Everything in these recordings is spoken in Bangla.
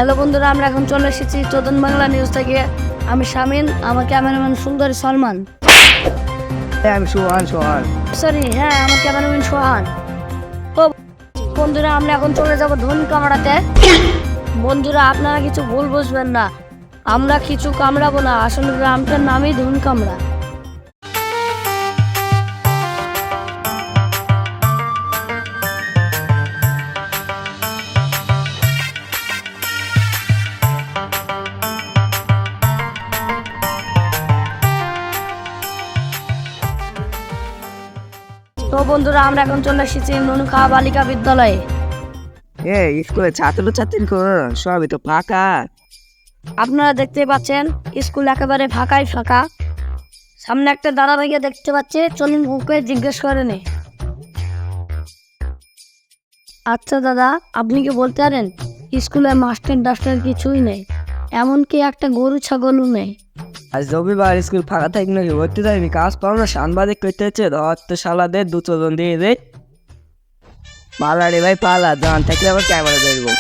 হ্যালো বন্ধুরা, আমরা এখন চলে এসেছি চোদন বাংলা নিউজ থেকে। আমি শামিন, আমার ক্যামেরাম্যান সুন্দরী সলমান। আমি সোহান। সরি, হ্যাঁ, আমার ক্যামেরাম্যান সোহান। তো বন্ধুরা, আমরা এখন চলে যাব ধন কামড়াতে। বন্ধুরা, আপনারা কিছু ভুল বুঝবেন না, আমরা কিছু কামড়াবো না, আসলে গ্রামটার নামই ধন কামড়া। তো বন্ধুরা, আমরা এখন চলে এসেছি নুনখা বালিকা বিদ্যালয়ে। স্কুলে ছাত্রছাত্রী সবই তো ফাঁকা। আপনারা দেখতে পাচ্ছেন স্কুল একেবারে ফাঁকাই ফাঁকা। সামনে একটা দাদা ভাইকে দেখতে পাচ্ছে, চলুন ওকে জিজ্ঞেস করে নে। আচ্ছা দাদা, আপনি কি বলতে পারেন স্কুলে মাস্টার ডাস্টার কিছুই নেই, এমনকি একটা গরু ছাগলও নেই? আজ রবিবার, স্কুল ফাঁকা থাকি নাকি ভর্তি যায়নি, কাজ পাও না, সাংবাদিক করতে হচ্ছে। ধর তো শালাদের দুজন দিয়ে দে। পালা রে ভাই পালা, জান থাকলে আবার ক্যামেরা ধরবো।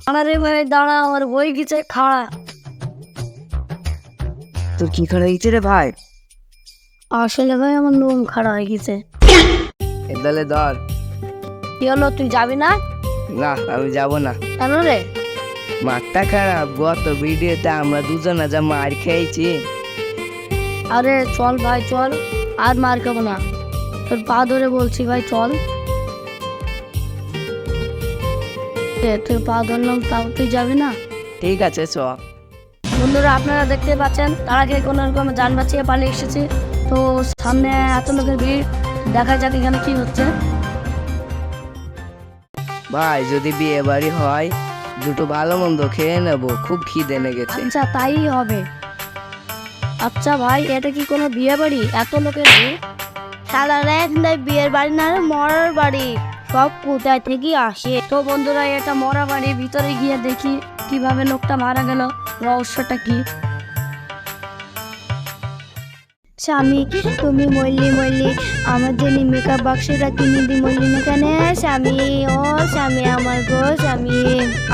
আরে ভাই দাঁড়া, আমার বই গিয়েছে খাড়া। তোর কি খারাপ হয়েছে রে ভাই? আসলে ভাই আমার লোম খাড়া হয়ে গেছে। এদালে ধর। কি হলো, তুই যাবি না? না, আমি যাবো না। কেন রে? মাঠটা খারাপ, গত ভিডিওতে আমরা দুজনে যা মার খেয়েছি। আরে চল ভাই চল, আর মার খাবো না, তোর পা ধরে বলছি ভাই চল। তোর পা ধরলাম, তাও তুই যাবি না? ঠিক আছে চ। বন্ধুরা, আপনারা দেখতে পাচ্ছেন তারাকে কোনো রকম যান বাঁচিয়ে পালিয়ে এসেছে। তো সামনে এত লোকের ভিড়, দেখা যাক এখানে কি হচ্ছে। ভাই যদি বিয়ে বাড়ি হয়, দুটো ভালো মন্দ খেয়ে নেবো, খুব খিদে লেগেছে। আচ্ছা তাই হবে। আচ্ছা ভাই, এটা কি কোনো বিয়ে বাড়ি? এত লোকের ভিড়। শালারা এখানে বিয়ের বাড়ি না, মরার বাড়ি। সব কোথায় থেকে আসে। তো বন্ধুরা, এটা মরা বাড়ি, ভিতরে গিয়ে দেখি কিভাবে লোকটা মারা গেল, রহস্যটা কি। স্বামী, তুমি মরলি আমার জন্য মেকআপ বাক্সটা কিনে দি, মরলি না কেন? স্বামী, ও স্বামী আমার গো স্বামী।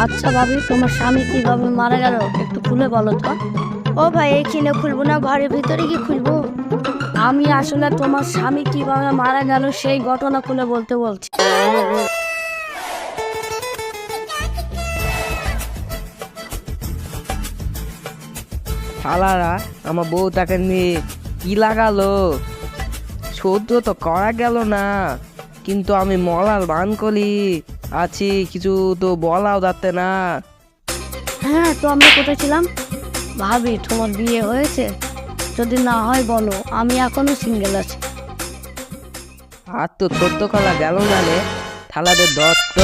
আচ্ছা ভাবি, তোমার স্বামী কিভাবে মারা গেল একটু খুলে বলো তো। ও ভাই, এখানে খুলবো না, ঘরের ভিতরে কি খুলবো? আমি আসলে তোমার স্বামী কিভাবে মারা গেল সেই ঘটনা খুলে বলতে বলছি। শালারা আমার বউ তাকে নিয়ে কি লাগালো, সহ্য তো করা গেল না, কিন্তু আমি মলার বান করি আছি, কিছু তো বলাও যাচ্ছে না। হ্যাঁ, তো আমরা কোথায় ছিলাম? ভাবি, তোমার বিয়ে হয়েছে? যদি না হয় বলো, আমি এখনো সিঙ্গেল আছি। আর তো ছোট্ট কলা গেল না রে, থালাদের দত্ত।